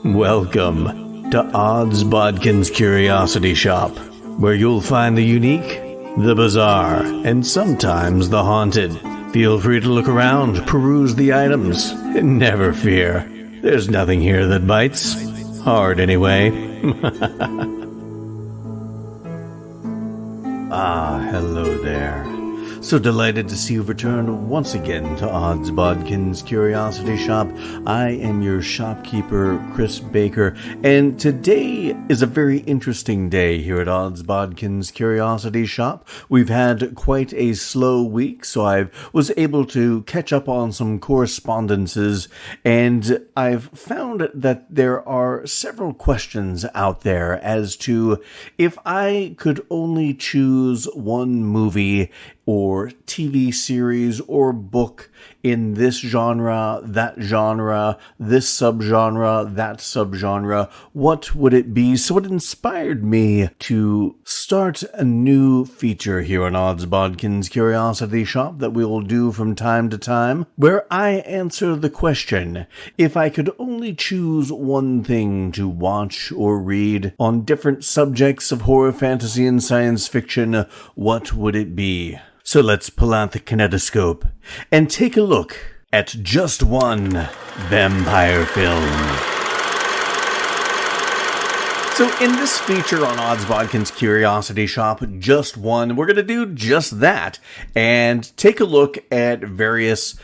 Welcome to Odds Bodkins Curiosity Shoppe, where you'll find the unique, the bizarre, and sometimes the haunted. Feel free to look around, peruse the items, and never fear, there's nothing here that bites. Hard anyway. Hello there. So delighted to see you return once again to Odds Bodkins Curiosity Shoppe. I am your shopkeeper, Chris Baker, and today is a very interesting day here at Odds Bodkins Curiosity Shoppe. We've had quite a slow week, so I was able to catch up on some correspondences, and I've found that there are several questions out there as to if I could only choose one movie or TV series or book in this genre, that genre, this subgenre, that subgenre, what would it be? So it inspired me to start a new feature here on Odds Bodkins Curiosity Shoppe that we will do from time to time, where I answer the question, if I could only choose one thing to watch or read on different subjects of horror, fantasy, and science fiction, what would it be? So let's pull out the kinetoscope and take a look at just one vampire film. So in this feature on Odds Bodkins Curiosity Shoppe, just one, we're going to do just that and take a look at various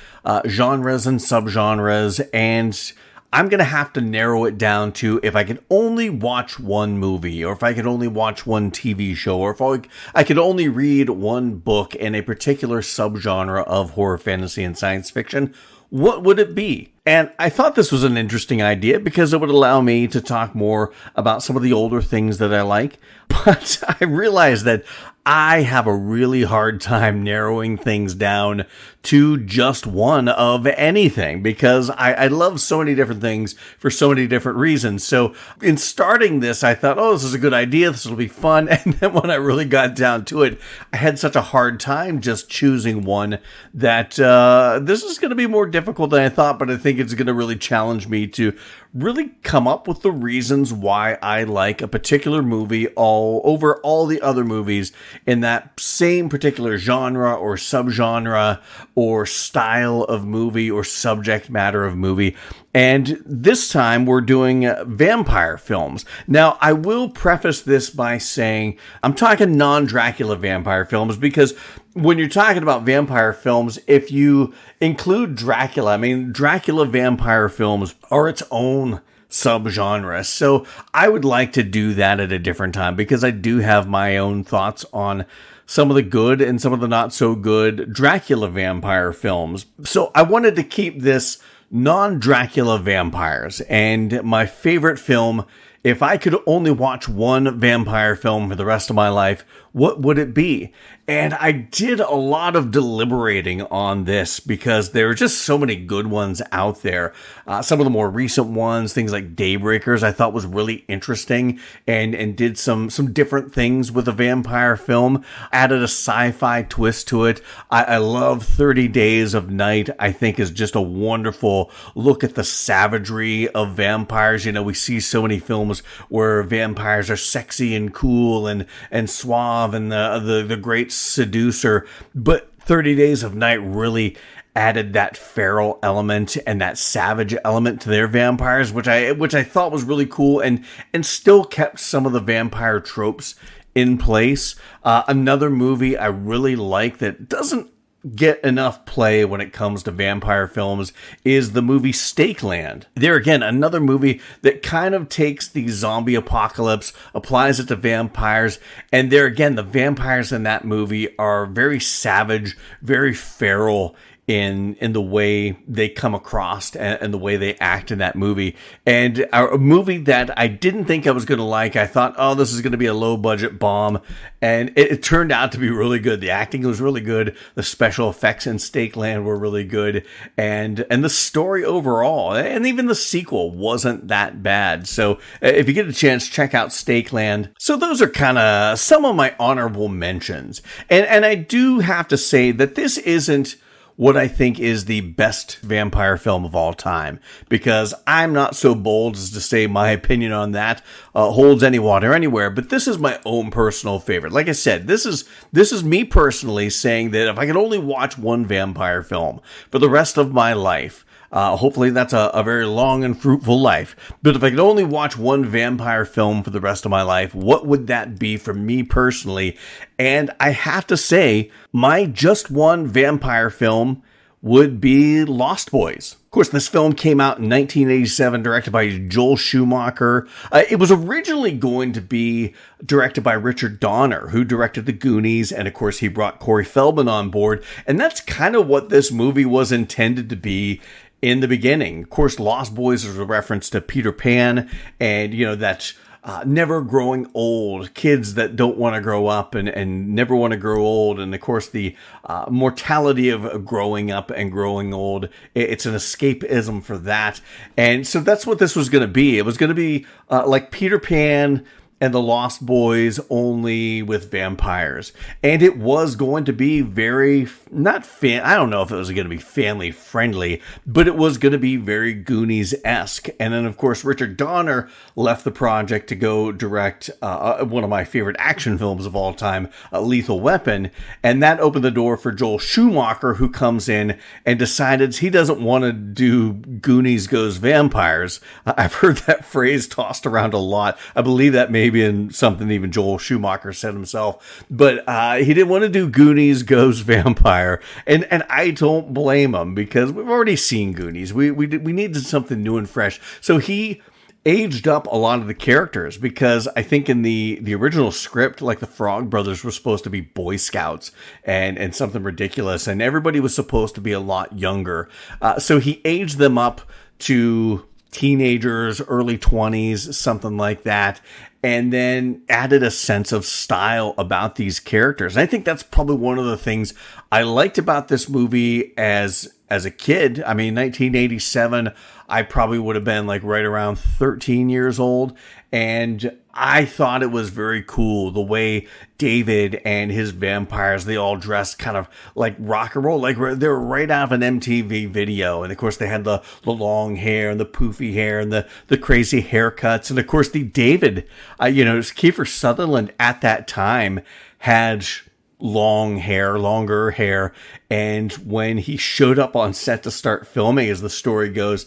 genres and subgenres, and I'm going to have to narrow it down to if I could only watch one movie, or if I could only watch one TV show, or if I could only read one book in a particular subgenre of horror, fantasy, and science fiction, what would it be? And I thought this was an interesting idea because it would allow me to talk more about some of the older things that I like. But I realized that I have a really hard time narrowing things down to just one of anything because I love so many different things for so many different reasons. So in starting this, I thought, this is a good idea. This will be fun. And then when I really got down to it, I had such a hard time just choosing one that this is going to be more difficult than I thought, but I think it's going to really challenge me to really come up with the reasons why I like a particular movie over all the other movies in that same particular genre or subgenre or style of movie or subject matter of movie. And this time we're doing vampire films. Now, I will preface this by saying I'm talking non-Dracula vampire films because when you're talking about vampire films, if you include Dracula, Dracula vampire films are its own subgenre. So I would like to do that at a different time because I do have my own thoughts on some of the good and some of the not so good Dracula vampire films. So I wanted to keep this non-Dracula vampires, and my favorite film, if I could only watch one vampire film for the rest of my life, what would it be? And I did a lot of deliberating on this because there are just so many good ones out there. Some of the more recent ones, things like Daybreakers, I thought was really interesting and did some different things with a vampire film, added a sci-fi twist to it. I love 30 Days of Night, I think is just a wonderful look at the savagery of vampires. You know, we see so many films where vampires are sexy and cool and suave and the great seducer, but 30 Days of Night really added that feral element and that savage element to their vampires, which I thought was really cool and still kept some of the vampire tropes in place. Another movie I really like that doesn't get enough play when it comes to vampire films is the movie Stakeland. There again, another movie that kind of takes the zombie apocalypse, applies it to vampires, and there again, the vampires in that movie are very savage, very feral in the way they come across and the way they act in that movie. And a movie that I didn't think I was going to like. I thought, this is going to be a low budget bomb. And it turned out to be really good. The acting was really good. The special effects in Stakeland were really good. And the story overall, and even the sequel wasn't that bad. So if you get a chance, check out Stakeland. So those are kind of some of my honorable mentions. And I do have to say that this isn't what I think is the best vampire film of all time, because I'm not so bold as to say my opinion on that holds any water anywhere, but this is my own personal favorite. Like I said, this is me personally saying that if I could only watch one vampire film for the rest of my life, hopefully that's a very long and fruitful life. But if I could only watch one vampire film for the rest of my life, what would that be for me personally? And I have to say, my just one vampire film would be Lost Boys. Of course, this film came out in 1987, directed by Joel Schumacher. It was originally going to be directed by Richard Donner, who directed The Goonies, and of course he brought Corey Feldman on board. And that's kind of what this movie was intended to be in the beginning. Of course, Lost Boys is a reference to Peter Pan, and that never growing old, kids that don't want to grow up and never want to grow old. And of course, the mortality of growing up and growing old, it's an escapism for that. And so that's what this was going to be. It was going to be like Peter Pan and the Lost Boys, only with vampires. And it was going to be very, I don't know if it was going to be family friendly, but it was going to be very Goonies-esque. And then, of course, Richard Donner left the project to go direct one of my favorite action films of all time, Lethal Weapon. And that opened the door for Joel Schumacher, who comes in and decides he doesn't want to do Goonies Goes Vampires. I've heard that phrase tossed around a lot. I believe that maybe in something even Joel Schumacher said himself, but he didn't want to do Goonies Goes Vampire, and I don't blame him, because we've already seen Goonies. We needed something new and fresh, so he aged up a lot of the characters, because I think in the original script, like the Frog Brothers were supposed to be Boy Scouts and something ridiculous, and everybody was supposed to be a lot younger, so he aged them up to teenagers, early 20s, something like that, and then added a sense of style about these characters. And I think that's probably one of the things I liked about this movie as a kid. I mean, 1987, I probably would have been like right around 13 years old. And I thought it was very cool the way David and his vampires, they all dressed kind of like rock and roll, like they were right out of an MTV video. And of course they had the long hair and the poofy hair and the crazy haircuts. And of course the David, Kiefer Sutherland at that time had longer hair. And when he showed up on set to start filming, as the story goes,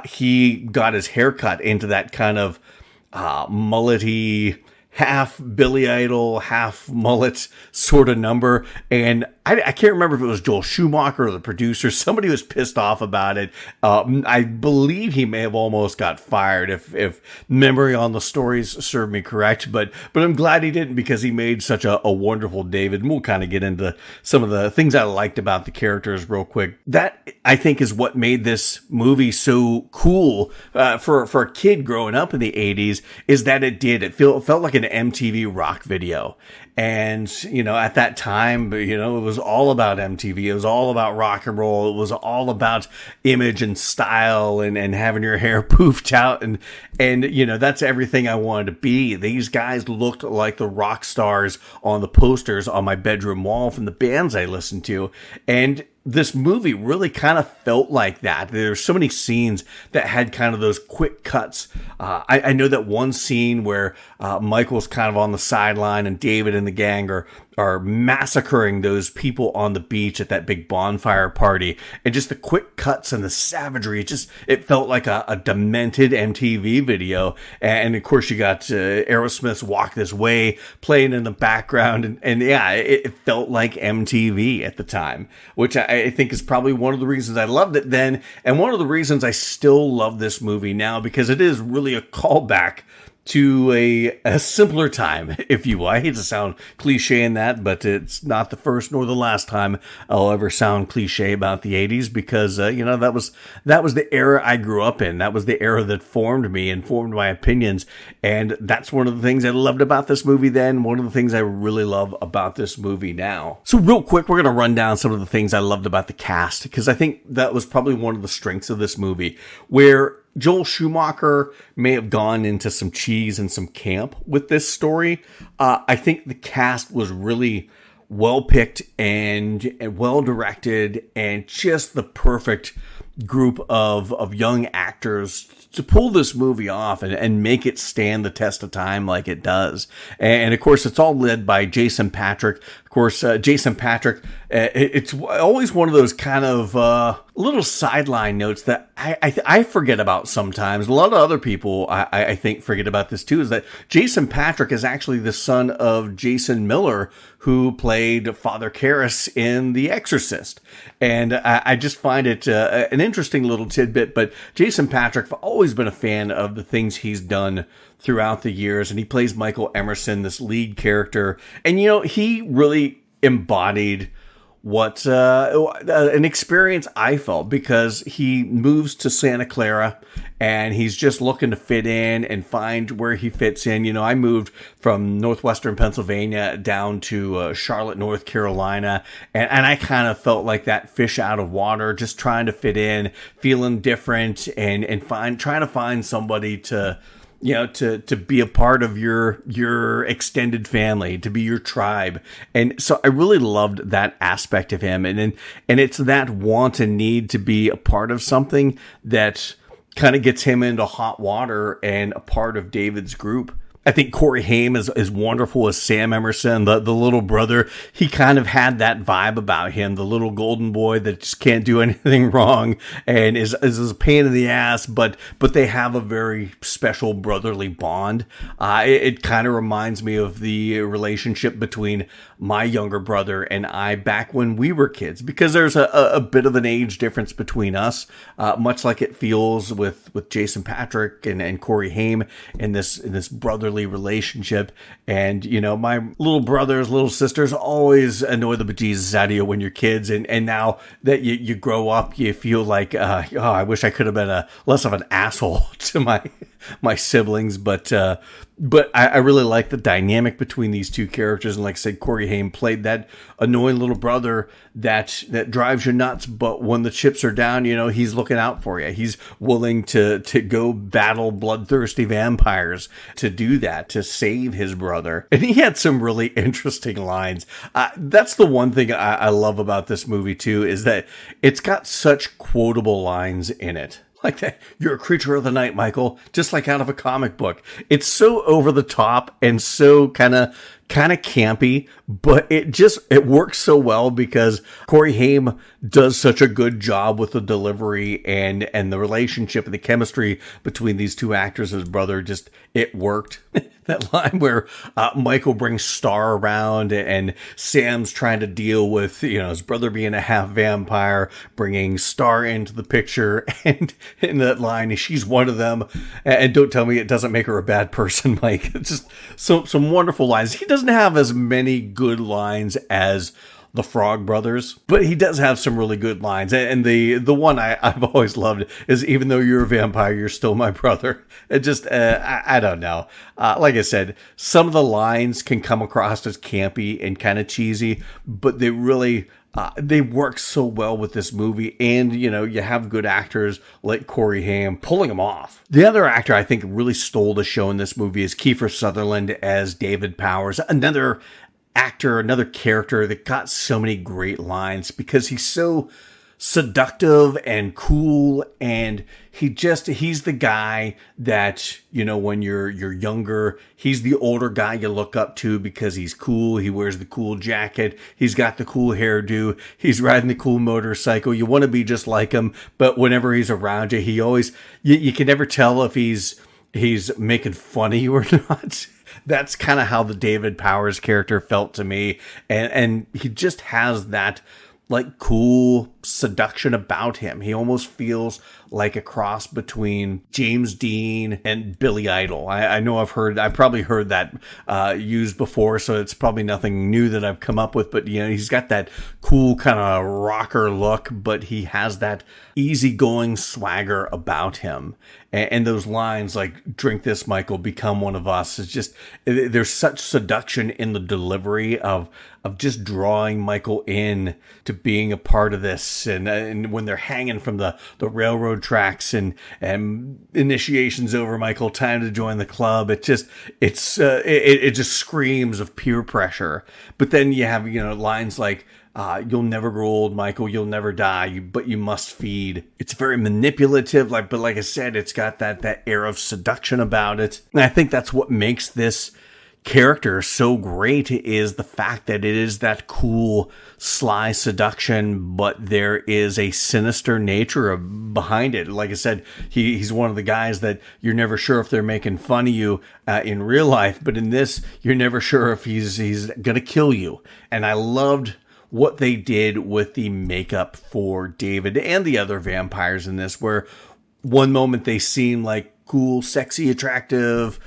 he got his haircut into that kind of mullety, half Billy Idol, half mullet sort of number. And I can't remember if it was Joel Schumacher or the producer. Somebody was pissed off about it. I believe he may have almost got fired if memory on the stories served me correct. But I'm glad he didn't, because he made such a wonderful David. And we'll kind of get into some of the things I liked about the characters real quick. That, I think, is what made this movie so cool for a kid growing up in the 80s, is that it felt like an MTV rock video. And, at that time, it was all about MTV. It was all about rock and roll. It was all about image and style and having your hair poofed out. And, that's everything I wanted to be. These guys looked like the rock stars on the posters on my bedroom wall from the bands I listened to. And this movie really kind of felt like that. There's so many scenes that had kind of those quick cuts. I know that one scene where Michael's kind of on the sideline and David and the gang are massacring those people on the beach at that big bonfire party. And just the quick cuts and the savagery, it felt like a demented MTV video. And of course you got Aerosmith's Walk This Way playing in the background. And yeah, it felt like MTV at the time, which I think is probably one of the reasons I loved it then, and one of the reasons I still love this movie now, because it is really a callback to a simpler time, if you will. I hate to sound cliche in that, but it's not the first nor the last time I'll ever sound cliche about the 80s, because that was the era I grew up in. That was the era that formed me and formed my opinions, and that's one of the things I loved about this movie then, one of the things I really love about this movie now. So real quick, we're going to run down some of the things I loved about the cast, because I think that was probably one of the strengths of this movie, where Joel Schumacher may have gone into some cheese and some camp with this story. I think the cast was really well picked and well directed, and just the perfect group of young actors to pull this movie off and make it stand the test of time like it does. And of course, it's all led by Jason Patric. Of course, Jason Patric, it's always one of those kind of little sideline notes that I forget about sometimes. A lot of other people, I think, forget about this too, is that Jason Patric is actually the son of Jason Miller, who played Father Karras in The Exorcist. And I just find it an interesting little tidbit, but Jason Patric, I've always been a fan of the things he's done throughout the years, and he plays Michael Emerson, this lead character. And, you know, he really embodied what an experience I felt, because he moves to Santa Clara and he's just looking to fit in and find where he fits in. You know, I moved from northwestern Pennsylvania down to Charlotte, North Carolina, and I kind of felt like that fish out of water, just trying to fit in, feeling different, and trying to find somebody to, you know, to be a part of your extended family, to be your tribe. And so I really loved that aspect of him. And it's that want and need to be a part of something that kind of gets him into hot water and a part of David's group. I think Corey Haim is wonderful as Sam Emerson, the little brother. He kind of had that vibe about him, the little golden boy that just can't do anything wrong and is a pain in the ass, but they have a very special brotherly bond. It kind of reminds me of the relationship between my younger brother and I back when we were kids, because there's a bit of an age difference between us, much like it feels with Jason Patric and Corey Haim in this brotherly relationship. And, you know, my little brothers, little sisters always annoy the bejesus out of you when you're kids. And now that you grow up, you feel like, I wish I could have been less of an asshole to my siblings. But I really like the dynamic between these two characters. And like I said, Corey Haim played that annoying little brother that drives you nuts. But when the chips are down, you know, he's looking out for you. He's willing to go battle bloodthirsty vampires, to do that, to save his brother. And he had some really interesting lines. That's the one thing I love about this movie too, is that it's got such quotable lines in it. Like that, you're a creature of the night, Michael, just like out of a comic book. It's so over the top and so kind of campy, but it works so well because Corey Haim does such a good job with the delivery and the relationship and the chemistry between these two actors. His brother, it worked. That line where Michael brings Star around and Sam's trying to deal with, you know, his brother being a half vampire, bringing Star into the picture, and in that line, she's one of them. And don't tell me it doesn't make her a bad person, Mike. It's just some wonderful lines. He doesn't have as many good lines as the Frog Brothers, but he does have some really good lines. And the one I've always loved is, even though you're a vampire, you're still my brother. It just, I don't know. Like I said, some of the lines can come across as campy and kind of cheesy, but they really, they work so well with this movie. And, you know, you have good actors like Corey Haim pulling them off. The other actor I think really stole the show in this movie is Kiefer Sutherland as David Powers, another actor, another character that got so many great lines because he's so seductive and cool, and he's the guy that, you know, when you're younger, he's the older guy you look up to because he's cool. He wears the cool jacket, he's got the cool hairdo, he's riding the cool motorcycle. You want to be just like him, but whenever he's around you, he always, you can never tell if he's making fun of you or not. That's kind of how the David Powers character felt to me. And he just has that like cool seduction about him. He almost feels like a cross between James Dean and Billy Idol. I know I've probably heard that used before, so it's probably nothing new that I've come up with, but you know, he's got that cool kind of rocker look, but he has that easygoing swagger about him. And those lines like, drink this, Michael, become one of us. It's just, there's such seduction in the delivery of just drawing Michael in to being a part of this fights and when they're hanging from the railroad tracks and initiations over, Michael, time to join the club. It just screams of peer pressure. But then you have, lines like, you'll never grow old, Michael. You'll never die, but you must feed. It's very manipulative, but like I said, it's got that air of seduction about it. And I think that's what makes this character so great, is the fact that it is that cool, sly seduction, but there is a sinister nature behind it. Like I said, he's one of the guys that you're never sure if they're making fun of you in real life, but in this, you're never sure if he's gonna kill you. And I loved what they did with the makeup for David and the other vampires in this, where one moment they seem like cool, sexy, attractive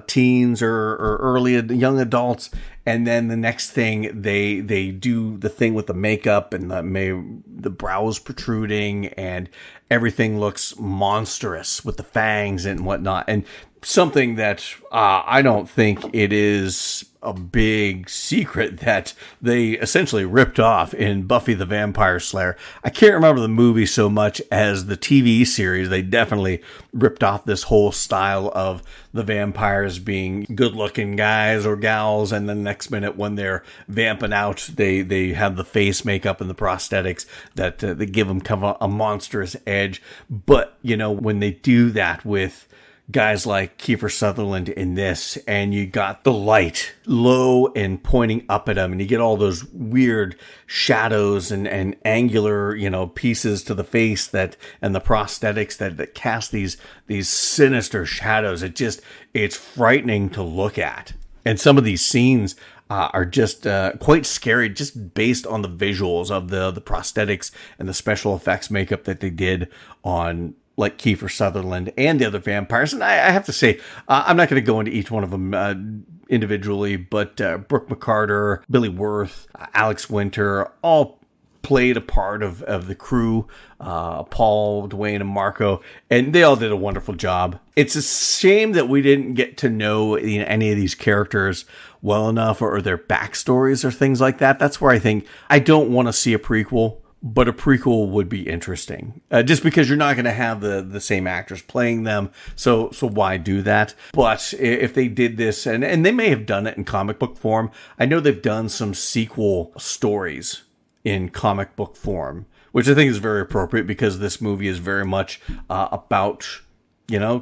teens or early young adults, and then the next thing they do the thing with the makeup and the brows protruding and everything looks monstrous with the fangs and whatnot. And something that I don't think it is a big secret that they essentially ripped off in Buffy the Vampire Slayer. I can't remember the movie so much as the TV series. They definitely ripped off this whole style of the vampires being good-looking guys or gals, and then the next minute when they're vamping out, they have the face makeup and the prosthetics that they give them kind of a monstrous edge. But, when they do that with guys like Kiefer Sutherland in this, and you got the light low and pointing up at him, and you get all those weird shadows and angular, pieces to the face and the prosthetics that cast these sinister shadows. It's frightening to look at. And some of these scenes are just quite scary, just based on the visuals of the prosthetics and the special effects makeup that they did on like Kiefer Sutherland and the other vampires. And I have to say, I'm not going to go into each one of them individually, but Brooke McCarter, Billy Wirth, Alex Winter, all played a part of the crew, Paul, Dwayne, and Marco, and they all did a wonderful job. It's a shame that we didn't get to know any of these characters well enough, or their backstories or things like that. That's where I think I don't want to see a prequel, but a prequel would be interesting, just because you're not going to have the same actors playing them. So why do that? But if they did this, and they may have done it in comic book form, I know they've done some sequel stories in comic book form, which I think is very appropriate because this movie is very much about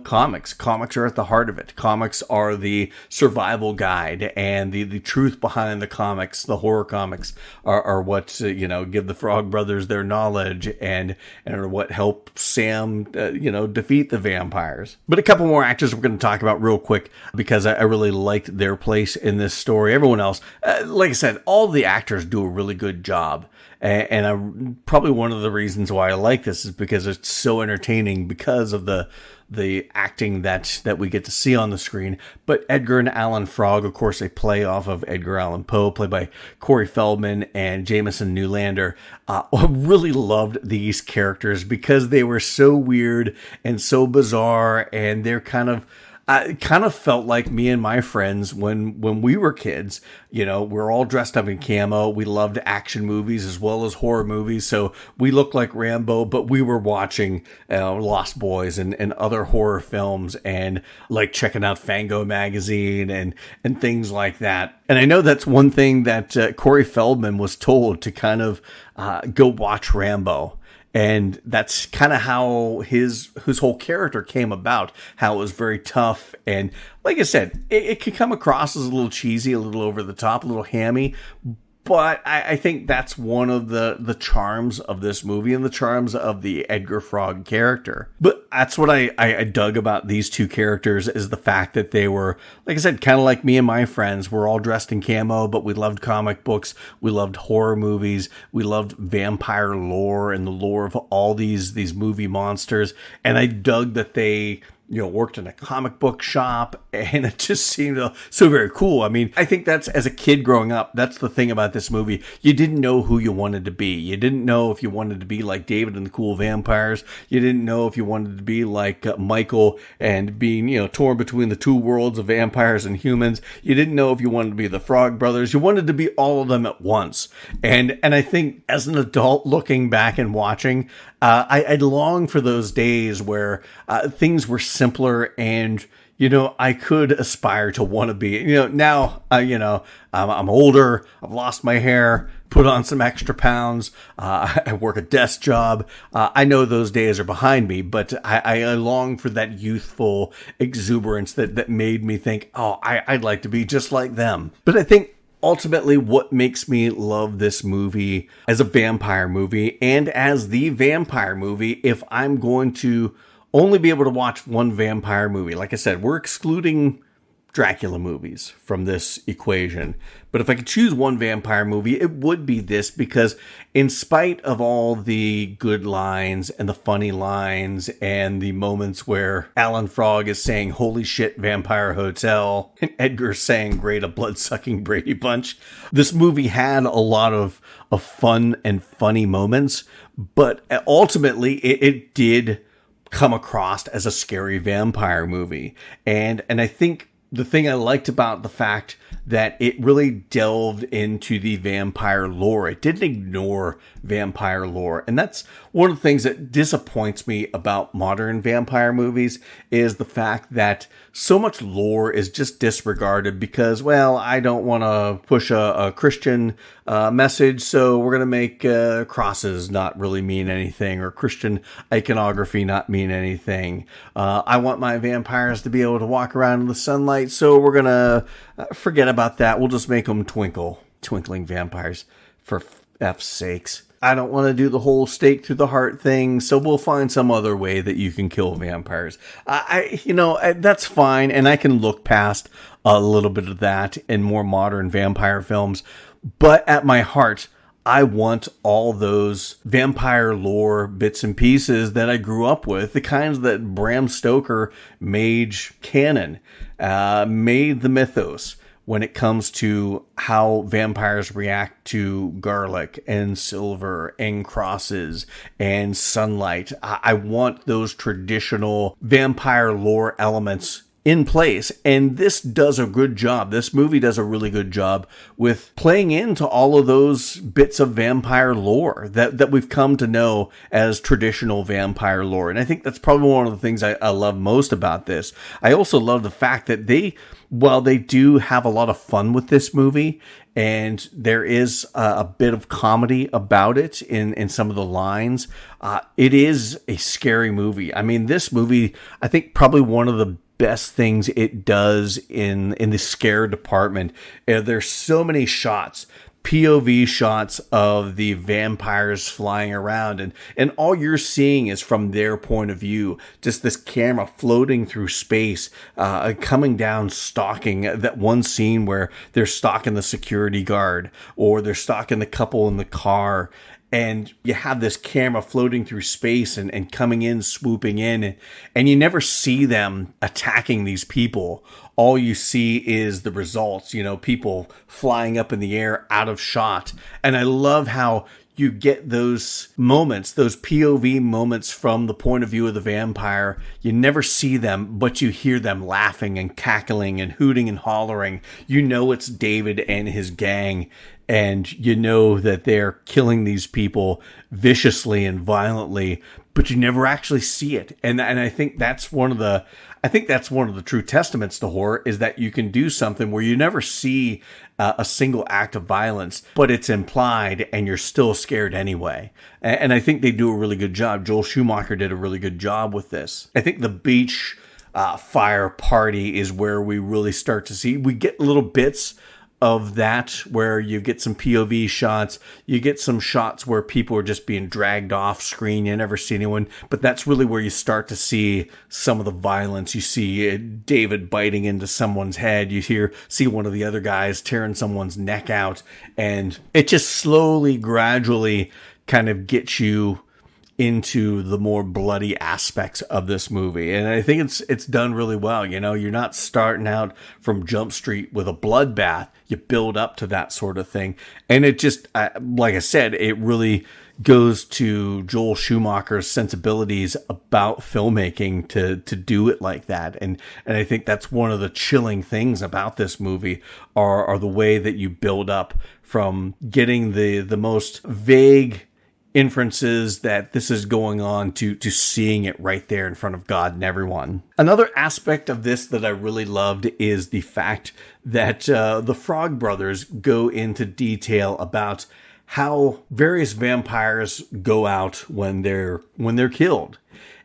comics. Comics are at the heart of it. Comics are the survival guide, and the truth behind the comics, the horror comics, are what, give the Frog Brothers their knowledge and are what help Sam, defeat the vampires. But a couple more actors we're going to talk about real quick because I really liked their place in this story. Everyone else, like I said, all the actors do a really good job. And probably one of the reasons why I like this is because it's so entertaining because of the acting that we get to see on the screen. But Edgar and Alan Frog, of course, they play off of Edgar Allan Poe, played by Corey Feldman and Jameson Newlander. I really loved these characters because they were so weird and so bizarre, and they're it kind of felt like me and my friends when we were kids. We're all dressed up in camo. We loved action movies as well as horror movies. So we looked like Rambo, but we were watching Lost Boys and other horror films, and like checking out Fango magazine and things like that. And I know that's one thing that Corey Feldman was told to kind of go watch Rambo. And that's kind of how his whole character came about, how it was very tough. And like I said, it could come across as a little cheesy, a little over the top, a little hammy. But I think that's one of the charms of this movie and the charms of the Edgar Frog character. But that's what I dug about these two characters, is the fact that they were, like I said, kind of like me and my friends. We're all dressed in camo, but we loved comic books. We loved horror movies. We loved vampire lore and the lore of all these movie monsters. And I dug that they worked in a comic book shop, and it just seemed so very cool. I mean, I think that's, as a kid growing up, that's the thing about this movie. You didn't know who you wanted to be. You didn't know if you wanted to be like David and the Cool Vampires. You didn't know if you wanted to be like Michael and being, torn between the two worlds of vampires and humans. You didn't know if you wanted to be the Frog Brothers. You wanted to be all of them at once. And I think as an adult looking back and watching, I long for those days where things were simpler and, I could aspire to want to be, now, I'm older, I've lost my hair, put on some extra pounds, I work a desk job. I know those days are behind me, but I long for that youthful exuberance that made me think, I'd like to be just like them. But I think ultimately what makes me love this movie as a vampire movie and as the vampire movie, if I'm going to only be able to watch one vampire movie, like I said, we're excluding Dracula movies from this equation. But if I could choose one vampire movie, it would be this, because in spite of all the good lines and the funny lines and the moments where Alan Frog is saying, "Holy shit, Vampire Hotel," and Edgar saying, "Great, a blood-sucking Brady Bunch," this movie had a lot of fun and funny moments, but ultimately it did come across as a scary vampire movie. And I think the thing I liked about the fact that it really delved into the vampire lore. It didn't ignore vampire lore. And that's one of the things that disappoints me about modern vampire movies, is the fact that so much lore is just disregarded because, well, I don't want to push a Christian message, so we're going to make crosses not really mean anything, or Christian iconography not mean anything. I want my vampires to be able to walk around in the sunlight, so we're going to forget about that. We'll just make them twinkling vampires, for F's sakes. I don't want to do the whole stake through the heart thing, so we'll find some other way that you can kill vampires. That's fine, and I can look past a little bit of that in more modern vampire films. But at my heart, I want all those vampire lore bits and pieces that I grew up with, the kinds that Bram Stoker made canon, made the mythos when it comes to how vampires react to garlic and silver and crosses and sunlight. I want those traditional vampire lore elements in place, and this does a good job. This movie does a really good job with playing into all of those bits of vampire lore that we've come to know as traditional vampire lore. And I think that's probably one of the things I love most about this. I also love the fact that while they do have a lot of fun with this movie, and there is a bit of comedy about it in some of the lines, it is a scary movie. I mean, this movie, I think probably one of the best things it does in the scare department. There's so many shots, POV shots of the vampires flying around, and all you're seeing is from their point of view, just this camera floating through space, coming down, stalking. That one scene where they're stalking the security guard, or they're stalking the couple in the car, and you have this camera floating through space and coming in, swooping in, and you never see them attacking these people. All you see is the results, people flying up in the air out of shot. And I love how you get those moments, those POV moments from the point of view of the vampire. You never see them, but you hear them laughing and cackling and hooting and hollering. You know it's David and his gang, and you know that they're killing these people viciously and violently, but you never actually see it. And I think that's one of the true testaments to horror, is that you can do something where you never see a single act of violence, but it's implied and you're still scared anyway. And I think they do a really good job. Joel Schumacher did a really good job with this. I think the beach fire party is where we really start to see, we get little bits of that where you get some POV shots, you get some shots where people are just being dragged off screen, you never see anyone, but that's really where you start to see some of the violence. You see David biting into someone's head, you see one of the other guys tearing someone's neck out, and it just slowly, gradually kind of gets you into the more bloody aspects of this movie. And I think it's done really well. You know, you're not starting out from Jump Street with a bloodbath. You build up to that sort of thing. And it just, like I said, it really goes to Joel Schumacher's sensibilities about filmmaking to do it like that. And I think that's one of the chilling things about this movie are the way that you build up from getting the most vague inferences that this is going on to seeing it right there in front of God and everyone. Another aspect of this that I really loved is the fact that the Frog Brothers go into detail about how various vampires go out when they're killed.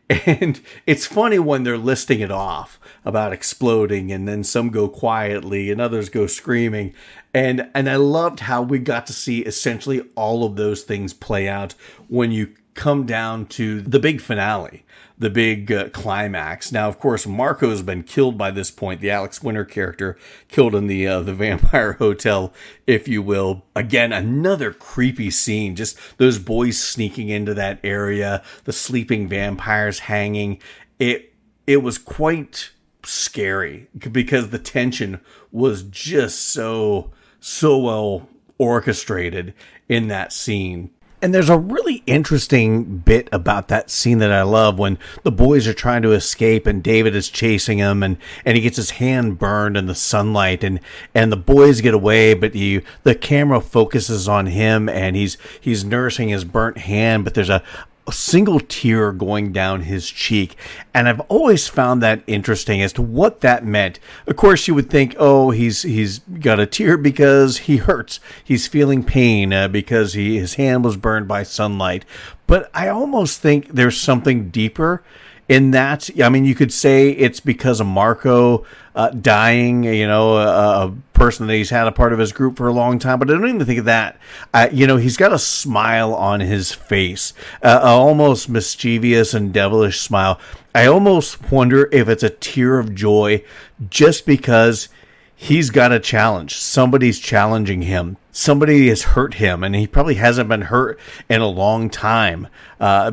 And it's funny when they're listing it off about exploding, and then some go quietly and others go screaming. And I loved how we got to see essentially all of those things play out when you come down to the big finale, the big climax. Now, of course, Marco's been killed by this point. The Alex Winter character killed in the vampire hotel, if you will. Again, another creepy scene. Just those boys sneaking into that area, the sleeping vampires hanging. It was quite scary because the tension was just so well orchestrated in that scene. And there's a really interesting bit about that scene that I love when the boys are trying to escape and David is chasing him and he gets his hand burned in the sunlight and the boys get away, but the camera focuses on him and he's nursing his burnt hand, but there's a single tear going down his cheek. And I've always found that interesting as to what that meant. Of course, you would think, oh, he's got a tear because he hurts. He's feeling pain because his hand was burned by sunlight. But I almost think there's something deeper in that. I mean, you could say it's because of Marco dying, a person that he's had a part of his group for a long time, but I don't even think of that. He's got a smile on his face, almost mischievous and devilish smile. I almost wonder if it's a tear of joy just because he's got a challenge. Somebody's challenging him. Somebody has hurt him, and he probably hasn't been hurt in a long time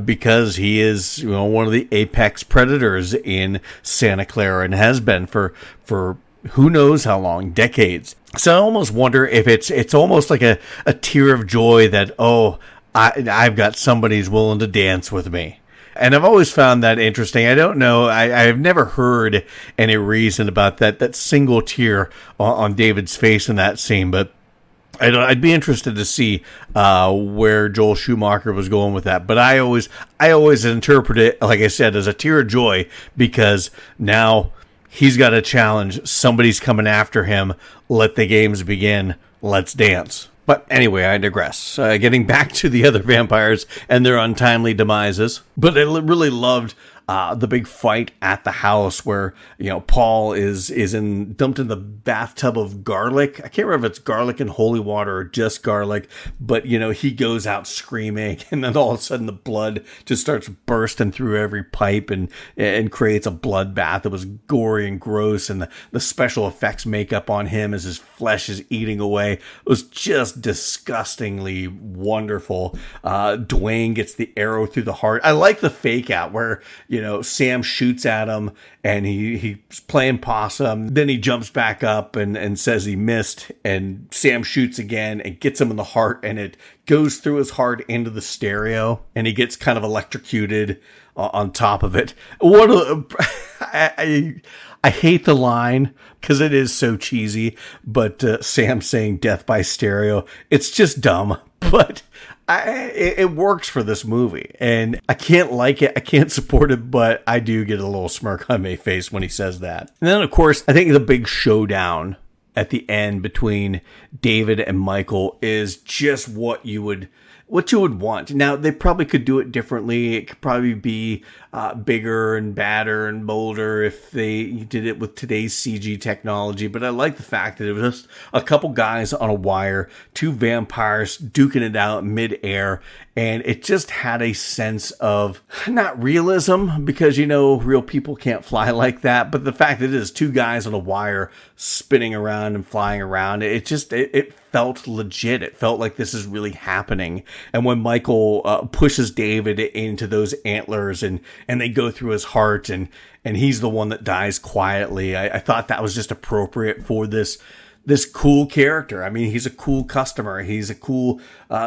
because he is one of the apex predators in Santa Clara and has been for who knows how long, decades. So I almost wonder if it's almost like a tear of joy that, I've got somebody who's willing to dance with me. And I've always found that interesting. I don't know. I've never heard any reason about that single tear on David's face in that scene, but I'd be interested to see where Joel Schumacher was going with that. But I always interpret it, like I said, as a tear of joy because now he's got a challenge. Somebody's coming after him. Let the games begin. Let's dance. But anyway, I digress. Getting back to the other vampires and their untimely demises. But I really loved the big fight at the house where, Paul is dumped in the bathtub of garlic. I can't remember if it's garlic and holy water or just garlic, but, he goes out screaming and then all of a sudden the blood just starts bursting through every pipe and creates a bloodbath. It was gory and gross, and the special effects makeup on him as his flesh is eating away. It was just disgustingly wonderful. Dwayne gets the arrow through the heart. I like the fake out where, Sam shoots at him and he's playing possum. Then he jumps back up and says he missed, and Sam shoots again and gets him in the heart, and it goes through his heart into the stereo, and he gets kind of electrocuted on top of it. I hate the line because it is so cheesy, but Sam saying death by stereo, it's just dumb, but it works for this movie, and I can't like it, I can't support it, but I do get a little smirk on my face when he says that. And then, of course, I think the big showdown at the end between David and Michael is just what you would want. Now, they probably could do it differently. It could probably be bigger and badder and bolder if they did it with today's CG technology. But I like the fact that it was just a couple guys on a wire, two vampires duking it out midair, And it just had a sense of, not realism, because, you know, real people can't fly like that, but the fact that it is two guys on a wire spinning around and flying around, it felt legit. It felt like this is really happening. And when Michael pushes David into those antlers and they go through his heart and he's the one that dies quietly, I thought that was just appropriate for this cool character. I mean, he's a cool customer. He's a cool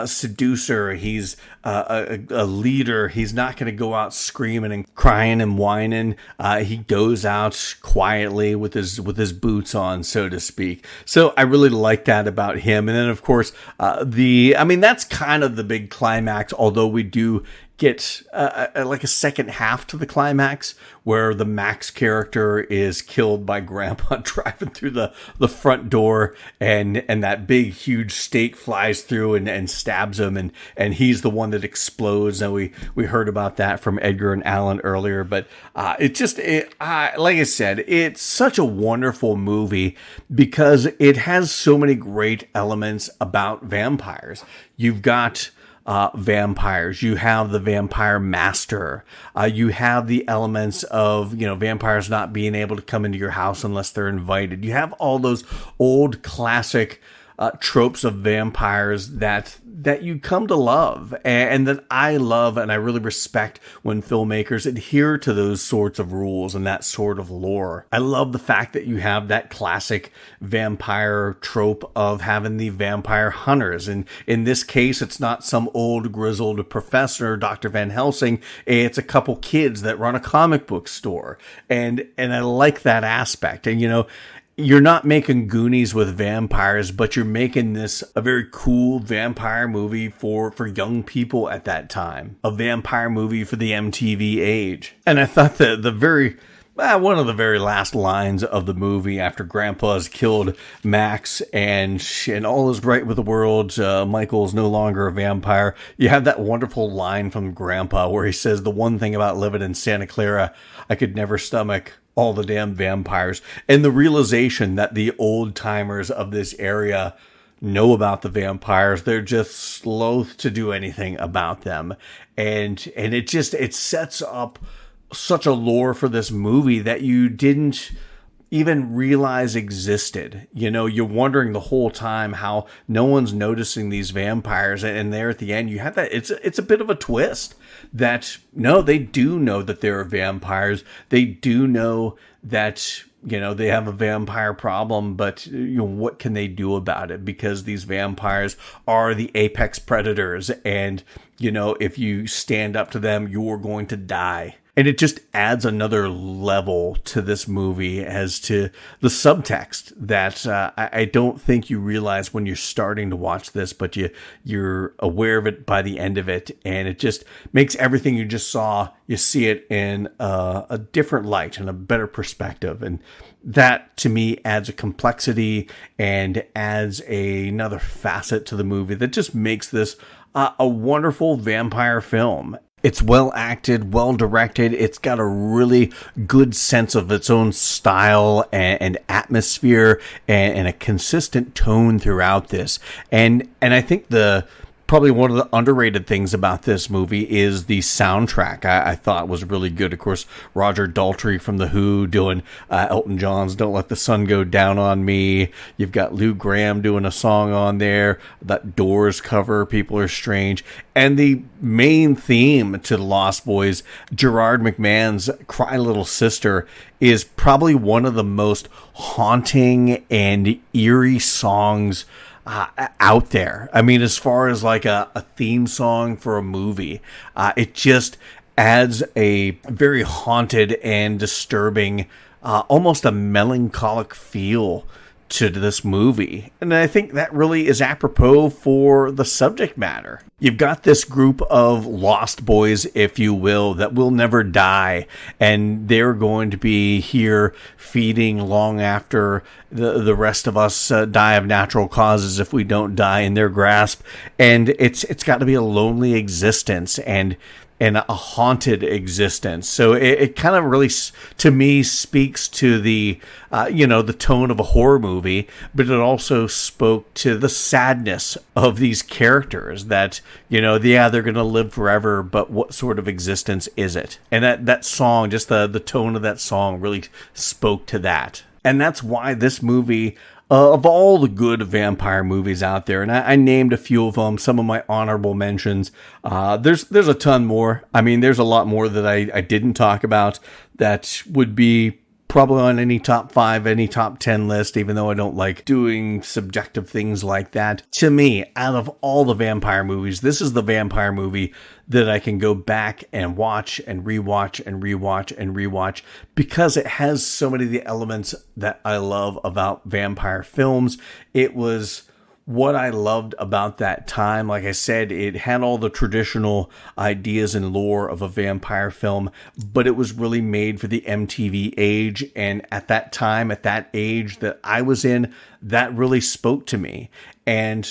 seducer. He's a leader. He's not going to go out screaming and crying and whining. He goes out quietly with his boots on, so to speak. So I really like that about him. And then, of course, that's kind of the big climax, although we do get like a second half to the climax where the Max character is killed by Grandpa driving through the front door, and that big huge stake flies through and stabs him, and he's the one that explodes. And we heard about that from Edgar and Alan earlier, but like I said, it's such a wonderful movie because it has so many great elements about vampires. You've got vampires. You have the vampire master. You have the elements of, you know, vampires not being able to come into your house unless they're invited. You have all those old classic tropes of vampires that you come to love and that I love, and I really respect when filmmakers adhere to those sorts of rules and that sort of lore. I love the fact that you have that classic vampire trope of having the vampire hunters, and in this case it's not some old grizzled professor, Dr. Van Helsing. It's a couple kids that run a comic book store, and I like that aspect. And you know, you're not making Goonies with vampires, but you're making this a very cool vampire movie for young people at that time. A vampire movie for the MTV age. And I thought that one of the very last lines of the movie, after Grandpa's killed Max and all is right with the world, Michael's no longer a vampire. You have that wonderful line from Grandpa where he says, "The one thing about living in Santa Clara, I could never stomach all the damn vampires." And the realization that the old timers of this area know about the vampires, they're just loath to do anything about them. And it sets up such a lore for this movie that you didn't even realize existed. You know, you're wondering the whole time how no one's noticing these vampires, and there at the end you have that it's a bit of a twist that no, they do know that there are vampires. They do know that, you know, they have a vampire problem, but you know, what can they do about it? Because these vampires are the apex predators, and you know, if you stand up to them, you're going to die. And it just adds another level to this movie as to the subtext that I don't think you realize when you're starting to watch this, but you're aware of it by the end of it. And it just makes everything you just saw, you see it in a different light and a better perspective. And that, to me, adds a complexity and adds another facet to the movie that just makes this a wonderful vampire film. It's well acted, well directed. It's got a really good sense of its own style and atmosphere and a consistent tone throughout this. And I think probably one of the underrated things about this movie is the soundtrack. I thought was really good. Of course, Roger Daltrey from The Who doing Elton John's "Don't Let the Sun Go Down on Me." You've got Lou Gramm doing a song on there. That Doors cover, "People Are Strange." And the main theme to The Lost Boys, Gerard McMahon's "Cry Little Sister," is probably one of the most haunting and eerie songs out there. I mean, as far as like a theme song for a movie, it just adds a very haunted and disturbing, almost a melancholic feel to this movie. And I think that really is apropos for the subject matter. You've got this group of lost boys, if you will, that will never die, and they're going to be here feeding long after the rest of us die of natural causes if we don't die in their grasp. And it's got to be a lonely existence, and and a haunted existence. So it kind of really, to me, speaks to the, the tone of a horror movie, but it also spoke to the sadness of these characters that, they're going to live forever, but what sort of existence is it? And that song, just the tone of that song really spoke to that. And that's why this movie, of all the good vampire movies out there, and I named a few of them, some of my honorable mentions, there's a ton more. I mean, there's a lot more that I didn't talk about that would be probably on any top 5, any top 10 list, even though I don't like doing subjective things like that. To me, out of all the vampire movies, this is the vampire movie that I can go back and watch and rewatch and rewatch and rewatch, because it has so many of the elements that I love about vampire films. It was what I loved about that time. Like I said, it had all the traditional ideas and lore of a vampire film, but it was really made for the MTV age. And at that time, at that age that I was in, that really spoke to me. And,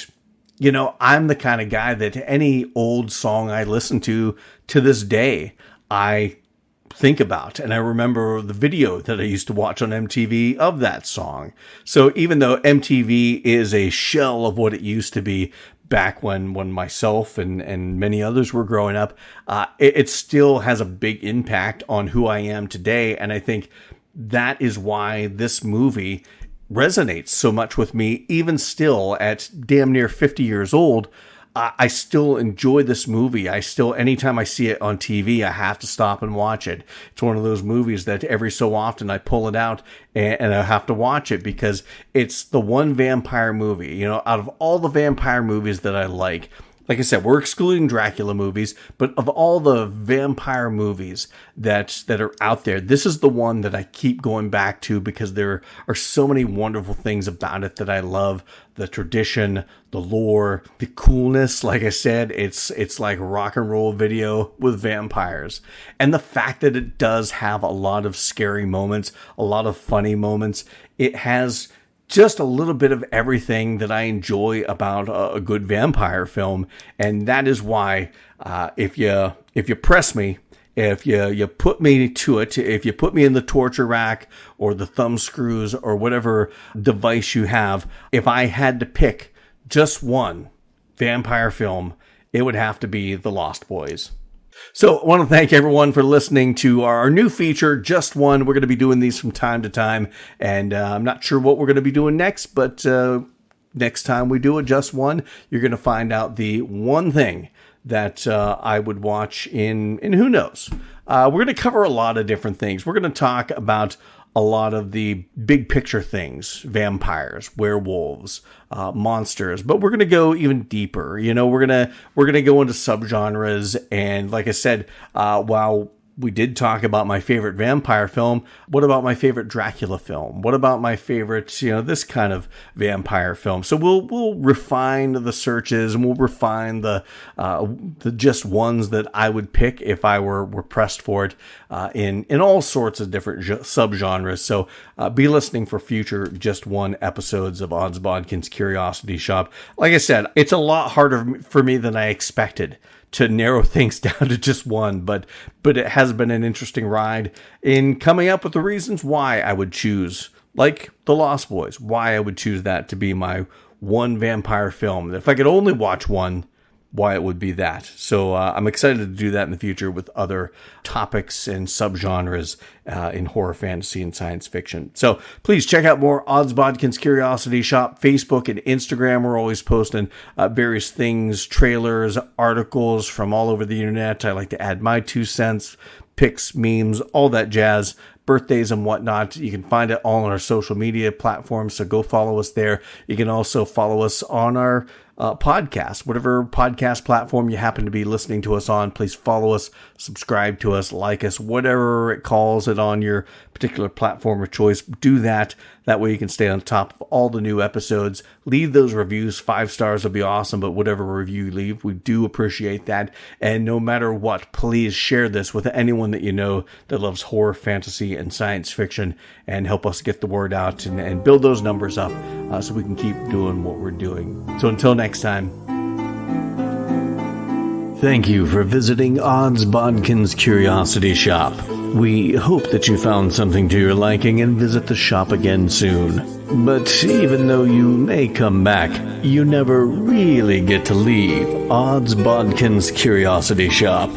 I'm the kind of guy that any old song I listen to this day, I think about. And I remember the video that I used to watch on MTV of that song. So even though MTV is a shell of what it used to be back when myself and many others were growing up, it still has a big impact on who I am today. And I think that is why this movie resonates so much with me, even still at damn near 50 years old. I still enjoy this movie. Anytime I see it on TV, I have to stop and watch it. It's one of those movies that every so often I pull it out and I have to watch it, because it's the one vampire movie, out of all the vampire movies that I like I said, we're excluding Dracula movies, but of all the vampire movies that are out there, this is the one that I keep going back to, because there are so many wonderful things about it that I love. The tradition, the lore, the coolness. Like I said, it's like a rock and roll video with vampires. And the fact that it does have a lot of scary moments, a lot of funny moments. It has just a little bit of everything that I enjoy about a good vampire film. And that is why, if you press me, if you put me to it, if you put me in the torture rack or the thumb screws or whatever device you have, if I had to pick just one vampire film, it would have to be The Lost Boys. So I want to thank everyone for listening to our new feature, Just One. We're going to be doing these from time to time, and I'm not sure what we're going to be doing next, but next time we do a Just One, you're going to find out the one thing that I would watch in who knows. We're going to cover a lot of different things. We're going to talk about a lot of the big picture things, vampires, werewolves, monsters, but we're going to go even deeper. We're going to go into subgenres. And like I said, while we did talk about my favorite vampire film, what about my favorite Dracula film? What about my favorite, this kind of vampire film? So we'll refine the searches, and we'll refine the just ones that I would pick if I were pressed for it, in all sorts of different subgenres. So be listening for future Just One episodes of Odds Bodkins Curiosity Shoppe. Like I said, it's a lot harder for me than I expected to narrow things down to just one, but it has been an interesting ride in coming up with the reasons why I would choose, like The Lost Boys, why I would choose that to be my one vampire film. If I could only watch one, why it would be that. So I'm excited to do that in the future with other topics and subgenres in horror, fantasy, and science fiction. So please check out more Odds Bodkins Curiosity Shoppe, Facebook and Instagram. We're always posting various things, trailers, articles from all over the internet. I like to add my 2 cents, pics, memes, all that jazz, birthdays and whatnot. You can find it all on our social media platforms, so go follow us there. You can also follow us on our podcast, whatever podcast platform you happen to be listening to us on. Please follow us, subscribe to us, like us, whatever it calls it on your particular platform of choice. Do that. That way you can stay on top of all the new episodes. Leave those reviews. 5 stars would be awesome, but whatever review you leave, we do appreciate that. And no matter what, please share this with anyone that you know that loves horror, fantasy, and science fiction, and help us get the word out and build those numbers up so we can keep doing what we're doing. So until next time, Thank you for visiting Odds Bodkins Curiosity Shoppe. We hope that you found something to your liking and visit the shop again soon. But even though you may come back, you never really get to leave Odds Bodkins Curiosity Shoppe.